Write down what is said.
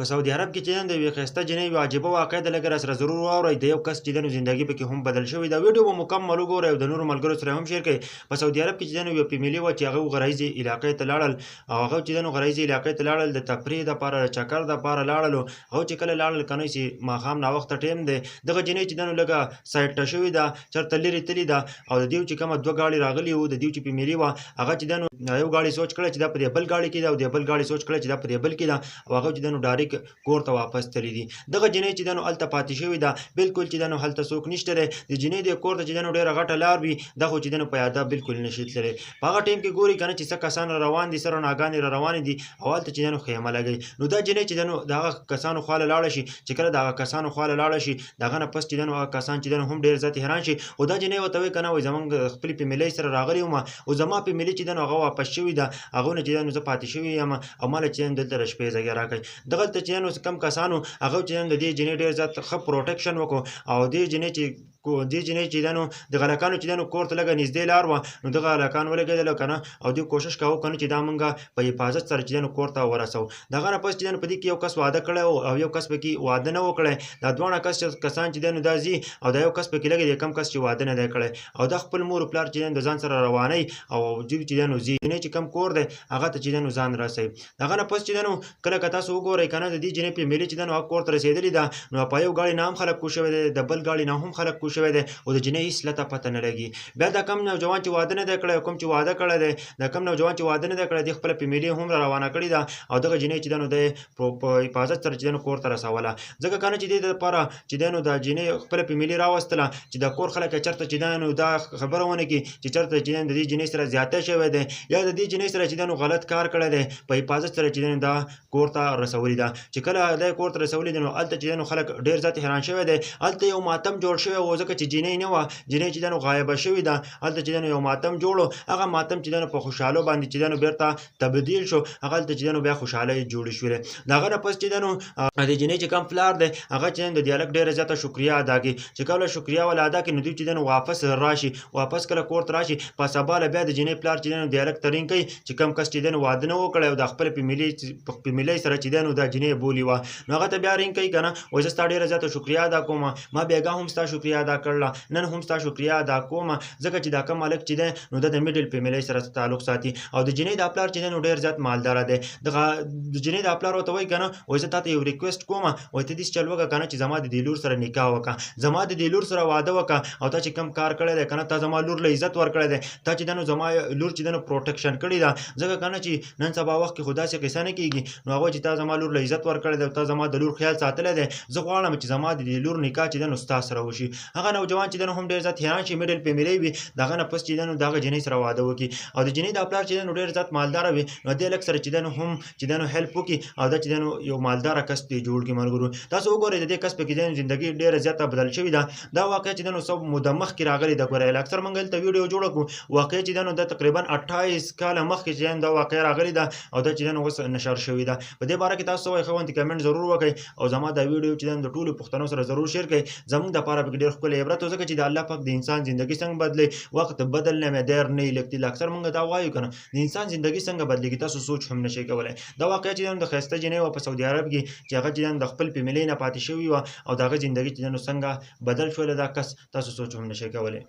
په سعودي عرب کې چې د یوې ښایسته جینۍ یوه عجیبه واقعه ده، لږ راسره ضرور واورئ. د یو کس چې دی زندګي پکې هم بدل شوې ده. ویډیو به مکمل وګورئ او د نورو ملګرو سره هم شیر کړئ. په سعودي عرب کې چې دی یوه فیملي وه چې هغه غرایزي علاقې ته لاړل، او هغه چې دی غرایزي علاقې ته لاړل د تفریح دپاره، د چکر دپاره لاړل. هغه چې کله لاړل که نه چې ماښام ناوخته ټایم دی، دغه جینۍ چې دی لږه سایډ شوې ده، چېرته لرې تللې ده، او د دوی چې کومه دوه ګاډي راغلي وو، د دوی چې فیملي وه، هغه چې دی یو ګاډي سوچ کړی چې دا په دې بل ګاډي کې ده، او د بل ګاډي سوچ کړی چې دا په دې بل کې ده، او هغه چې دی ډایرکټ کور ته واپس تللي دي. دغه جینۍ چې دی هلته پاتې شوې ده، بالکل چې دی هلته څوک نشته دی. د جینۍ د کور ته چې دی ډېره غټه لار وي، دا خو چې دی په یاده بالکل نشي تللی. په هغه ټایم کې ګوري که نه چې څه کسان را روان دي، څه رڼاګانې را روانې دي، او هلته چې دی خیمه لګوي. نو دا جینۍ چې دی د هغه کسانو خواله لاړه شي. چې کله د هغه کسانو خواله لاړه شي، د هغه نه پس چې دی هغه کسان چې دی هم ډېر زیات حیران شي. خو دا جینۍ ورته وایي که نه، وایي زمونږ خپلې فیملۍ سره راغلې وم، او زما فیملي چې دی هغه واپس شوي ده، هغو نه چې دی زه پاتې شوی یم، او ما له چې دی دلته د شپې ځایګی راکړئ. دغلته چې دی کم کسانو هغه چې دی د دې جینۍ ډېر زیات ښه پروټیکشن وکړو، او دې جینۍ چې دی د هلکانو چې دی کور ته لږه نږدې لار وه، نو دغه هلکان ولګېدل که نه، او دوی کوشش کاوه که نه چې دا مونږ په حفاظت سره چې دی کور ته ورسوو. د هغه نه پس چې دی په دې کې یو کس واده کړی و، او یو کس پکې واده نه و کړی. دا دواړه کسان چې دی دا ځي، او دا یو کس پکې لګي دی، کم کس چې واده نه دی کړی، او دا خپل مور پلار چې دی د ځان سره روانوي، او دوی چې دی ځي. جینۍ چې کم کور دی هغه ته چې دی ځان رسوي. د هغه نه پس چې دی کله که تاسو وګورئ که نه، د دې جینۍ فیملي چې دی هغه کور ته رسېدلې ده، نو په یو ګاډي نه هم خلک کوز شوی دی، د بل ګاډي نه هم خلک کوز شوی دی، او د جینۍ هېڅ لته پته نه لګي. بیا دا کم نوجوان چې واده نه دی کړی، کوم چې واده کړی دی، د کم نوجوان چې واده نه دی کړی، د خپله فیملي هم را روانه کړې ده، او دغه جینۍ چې دی د په حفاظت سره چې دی کور ته رسوله. ځکه که نه چې دې دپاره چې دی د جینۍ خپله فیملي راوستله، چې د کور خلک یې چېرته چې دی دا خبره ونه کړي چې چېرته چې دی د دې جینۍ سره زیاتی شوی دی، یا د دې جینۍ سره چې دی غلط کار کړی دی، په حفاظت سره چې دی دا کور ته رسولي ده. چې کله دی کور ته رسولي دي، نو هلته چې دی خلک ډېر زیات حیران شوی دی. هلته یو ماتم جوړ شوی و، ځکه چې جینۍ نه وه، جینۍ چې دی غایبه شوې ده. هلته چې دی یو ماتم جوړ و، هغه ماتم چې دی په خوشحالو باندې چې دی بېرته تبدیل شو، هغه هلته چې دی بیا خوشحالۍ جوړې شولې. د هغه نه پس چې دی د جینۍ چې کوم پلار دی، هغه چې د دې هلک ډېره زیاته شکریه ادا کړي. چې کله شکریه وله ادا کړي، نو دوی چې دی واپس راشي، واپس کله کور ته راشي، په سبا له بیا د جینۍ پلار چې دی د هلک ترین کوي چې کوم کس چې دی واده نه و کړی، او د خپل فیملۍ سره چې دی دا جینۍ بولي وه، نو هغه ته بیا رینګ کوي که نه، وایي زه ستا ډېره زیاته شکریه ادا کوم، ما بېګا هم ستا شکریه ادا کړله، نن هم ستا شکریه ادا کوم، ځکه چې دا کوم هلک چې دی نو د میډل فیملۍ سره تعلق ساتي. او د جینۍ دا پلار چې دی ډېر زیات مالداره دی. دغه د جینۍ دا پلار ورته وایي که نه، وایي زه تا ته یو ریکویسټ کوم، وایي ته داسې چل وکړه که نه چې زما د دې لور سره نکاح وکړه، زما د دې لور سره واده وکړه، او تا چې کوم کار کړی دی که نه، تا زما لور له عزت ورکړی دی، تا چې دی زما لور چې دی پروټیکشن کړې ده. ځکه که نه چې نن سبا وخت کې خو داسې قصه نه کېږي، نو هغه چې تا زما لور له عزت ورکړی دی، او تا زما د لور خیال ساتلی دی، زه غواړم چې زما د دې لور نکاح چې دی ستا سره وشي. هغه نوجوان چې دی هم ډېر زیات حیران شي، میډل فیملۍ وي، د هغه نه پس چې دی د هغه جینۍ سره واده وکړي، او د جینۍ دا پلار چې دی ډېر زیات مالداره وي، نو دې هلک سره چې دی هم چې دی هیلپ وکړي، او دا چې دی یو مالداره کس دی جوړ کړي. ملګرو تاسو وګورئ د دې کس پکې دی زندګي ډېره زیاته بدل شوې ده. دا واقعه چې دی څه موده مخکې راغلې ده. ګورئ اکثر موږ دلته ویډیو جوړه کړو، واقعه چې دی دا تقریبا 28 کاله مخکې چې دی دا واقعه راغلې ده، او دا چې دی اوس نشر شوې ده. په دې باره کې تاسو څه وایئ ښه کمنټ ضرور وکړئ، او زما دا ویډیو چې دی د ټولو پښتنو سره ضرور شیر کړئ. زموږ دپاره پکې ډېر ښکلی عبرت و، ځکه چې د الله پاک د انسان زندګي څنګه بدلوي، وقت بدلنے میں دیر نہیں لگتی. اکثر موږ دا وایو که نه، د انسان زندګي څنګه بدلېږي تاسو سوچ هم نشئ کولی. دا واقعه چې د ښایسته جینۍ وه په سعودي عرب کې، چې هغه چې د خپل فیملۍ نه پاتې شوې وه، او د هغه زندګي چې څنګه بدل شوله، دا کس تاسو سوچ هم نشئ کولی.